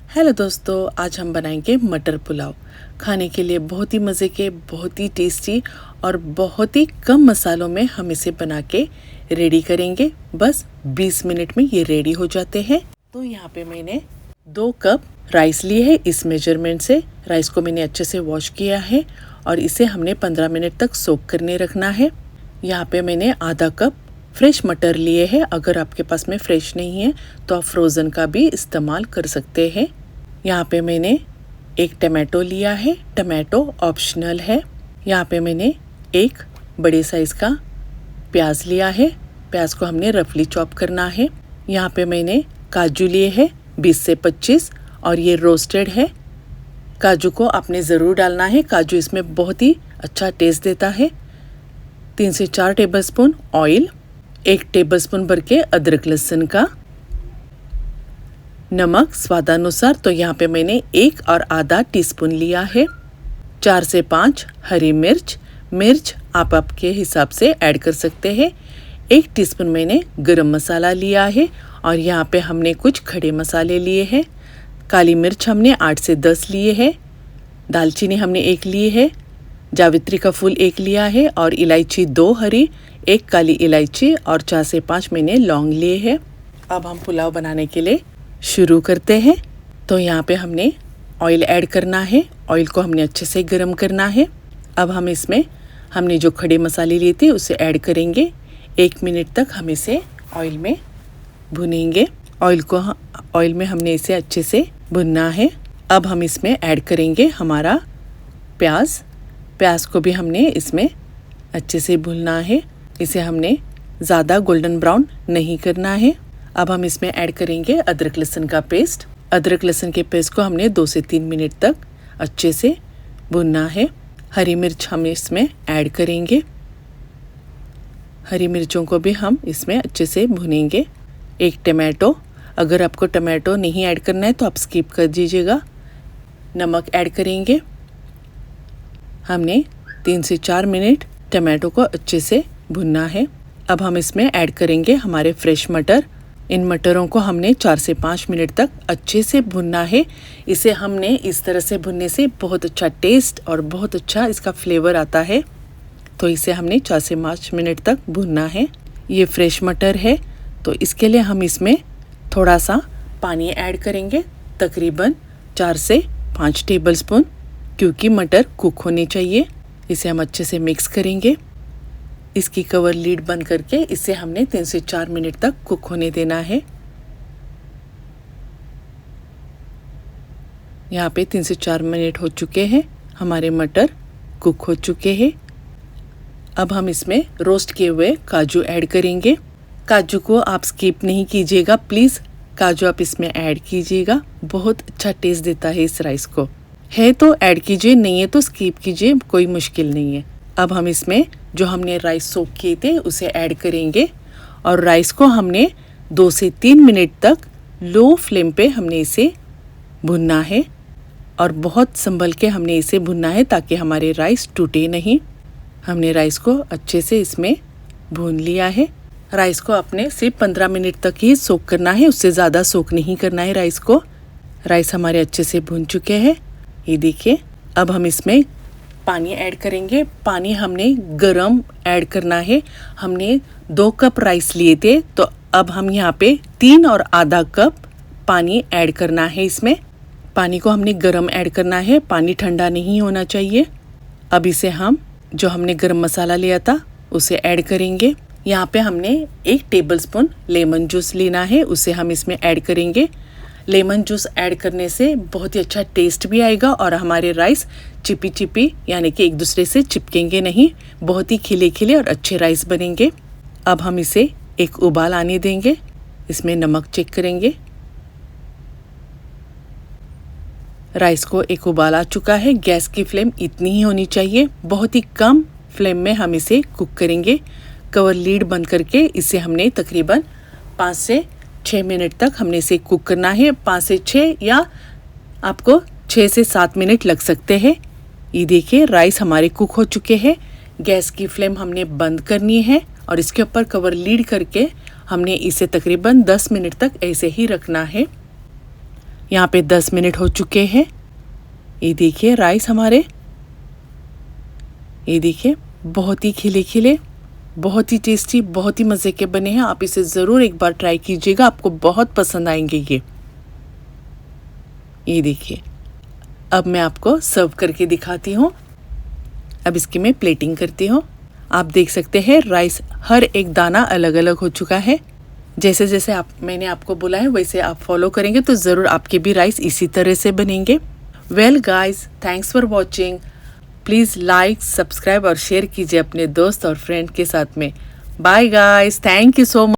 Hello दोस्तों, आज हम बनाएंगे मटर पुलाव। खाने के लिए बहुत ही मज़े के, बहुत ही टेस्टी और बहुत ही कम मसालों में हम इसे बना के रेडी करेंगे। बस 20 मिनट में ये रेडी हो जाते हैं। तो यहाँ पे मैंने 2 कप राइस लिए है। इस मेजरमेंट से राइस को मैंने अच्छे से वॉश किया है और इसे हमने 15 मिनट तक सोक करने रखना है। यहाँ पे मैंने आधा कप फ्रेश मटर लिए हैं। अगर आपके पास में फ्रेश नहीं है तो आप फ्रोज़न का भी इस्तेमाल कर सकते हैं। यहाँ पे मैंने एक टमाटो लिया है। टमाटो ऑप्शनल है। यहाँ पे मैंने एक बड़े साइज़ का प्याज लिया है। प्याज को हमने रफली चॉप करना है। यहाँ पे मैंने काजू लिए हैं 20 से 25 और ये रोस्टेड है। काजू को आपने ज़रूर डालना है। काजू इसमें बहुत ही अच्छा टेस्ट देता है। 3 से 4 टेबलस्पून ऑयल, 1 टेबलस्पून भर के अदरक लहसुन का, नमक स्वादानुसार। तो यहाँ पे मैंने 1 और आधा टीस्पून लिया है। 4 से 5 हरी मिर्च आप आपके हिसाब से ऐड कर सकते हैं। 1 टीस्पून मैंने गरम मसाला लिया है और यहाँ पे हमने कुछ खड़े मसाले लिए हैं। काली मिर्च हमने 8 से 10 लिए हैं। दालचीनी हमने 1 ली है। जावित्री का फूल 1 लिया है और इलायची 2 हरी, 1 काली इलायची और 4 से 5 मैंने लौंग लिए हैं। अब हम पुलाव बनाने के लिए शुरू करते हैं। तो यहाँ पे हमने ऑयल ऐड करना है। ऑयल को हमने अच्छे से गर्म करना है। अब हम इसमें हमने जो खड़े मसाले लिए थे उसे ऐड करेंगे। 1 मिनट तक हम इसे ऑयल में भुनेंगे। ऑयल में हमने इसे अच्छे से भुनना है। अब हम इसमें ऐड करेंगे हमारा प्याज को भी हमने इसमें अच्छे से भूनना है। इसे हमने ज़्यादा गोल्डन ब्राउन नहीं करना है। अब हम इसमें ऐड करेंगे अदरक लहसुन का पेस्ट। अदरक लहसुन के पेस्ट को हमने 2 से 3 मिनट तक अच्छे से भूनना है। हरी मिर्च हम इसमें ऐड करेंगे। हरी मिर्चों को भी हम इसमें अच्छे से भूनेंगे। 1 टमाटो, अगर आपको टमाटो नहीं ऐड करना है तो आप स्किप कर दीजिएगा। नमक ऐड करेंगे। हमने 3 से 4 मिनट टमाटो को अच्छे से भुनना है। अब हम इसमें ऐड करेंगे हमारे फ्रेश मटर। इन मटरों को हमने 4 से 5 मिनट तक अच्छे से भुनना है। इसे हमने इस तरह से भुनने से बहुत अच्छा टेस्ट और बहुत अच्छा इसका फ्लेवर आता है। तो इसे हमने 4 से 5 मिनट तक भुनना है। ये फ्रेश मटर है तो इसके लिए हम इसमें थोड़ा सा पानी ऐड करेंगे, तकरीबन 4 से 5 टेबलस्पून, क्योंकि मटर कुक होने चाहिए। इसे हम अच्छे से मिक्स करेंगे। इसकी कवर लीड बंद करके इसे हमने 3 से 4 मिनट तक कुक होने देना है। यहाँ पे 3 से 4 मिनट हो चुके हैं। हमारे मटर कुक हो चुके हैं। अब हम इसमें रोस्ट किए हुए काजू ऐड करेंगे। काजू को आप स्किप नहीं कीजिएगा, प्लीज़ काजू आप इसमें ऐड कीजिएगा। बहुत अच्छा टेस्ट देता है इस राइस को। है तो ऐड कीजिए, नहीं है तो स्किप कीजिए, कोई मुश्किल नहीं है। अब हम इसमें जो हमने राइस सोक किए थे उसे ऐड करेंगे और राइस को हमने 2 से 3 मिनट तक लो फ्लेम पे हमने इसे भुनना है और बहुत संभल के हमने इसे भुनना है ताकि हमारे राइस टूटे नहीं। हमने राइस को अच्छे से इसमें भून लिया है। राइस को अपने सिर्फ 15 मिनट तक ही सोक करना है, उससे ज़्यादा सोक नहीं करना है राइस को। राइस हमारे अच्छे से भुन चुके हैं, ये देखिए। अब हम इसमें पानी ऐड करेंगे। पानी हमने गरम ऐड करना है। हमने 2 कप राइस लिए थे तो अब हम यहाँ पे 3 और आधा कप पानी ऐड करना है। इसमें पानी को हमने गरम ऐड करना है, पानी ठंडा नहीं होना चाहिए। अब इसे हम जो हमने गरम मसाला लिया था उसे ऐड करेंगे। यहाँ पे हमने 1 टेबलस्पून लेमन जूस लेना है, उसे हम इसमें ऐड करेंगे। लेमन जूस ऐड करने से बहुत ही अच्छा टेस्ट भी आएगा और हमारे राइस चिपी यानी कि एक दूसरे से चिपकेंगे नहीं। बहुत ही खिले खिले और अच्छे राइस बनेंगे। अब हम इसे एक उबाल आने देंगे। इसमें नमक चेक करेंगे। राइस को एक उबाल आ चुका है। गैस की फ्लेम इतनी ही होनी चाहिए, बहुत ही कम फ्लेम में हम इसे कुक करेंगे। कवर लीड बंद करके इसे हमने तकरीबन 5 से 6 मिनट तक हमने इसे कुक करना है। 5 से 6 या आपको 6 से 7 मिनट लग सकते हैं। ये देखिए राइस हमारे कुक हो चुके हैं। गैस की फ्लेम हमने बंद करनी है और इसके ऊपर कवर लीड करके हमने इसे तकरीबन 10 मिनट तक ऐसे ही रखना है। यहाँ पे 10 मिनट हो चुके हैं। ये देखिए राइस हमारे, ये देखिए बहुत ही खिले खिले, बहुत ही टेस्टी, बहुत ही मज़े के बने हैं। आप इसे ज़रूर एक बार ट्राई कीजिएगा, आपको बहुत पसंद आएंगे ये देखिए। अब मैं आपको सर्व करके दिखाती हूँ। अब इसकी मैं प्लेटिंग करती हूँ। आप देख सकते हैं राइस हर एक दाना अलग अलग हो चुका है। जैसे जैसे मैंने आपको बोला है वैसे आप फॉलो करेंगे तो ज़रूर आपके भी राइस इसी तरह से बनेंगे। Well guys, thanks for watching. Please like, subscribe और शेयर कीजिए अपने दोस्त और फ्रेंड के साथ में। Bye guys, thank you so much.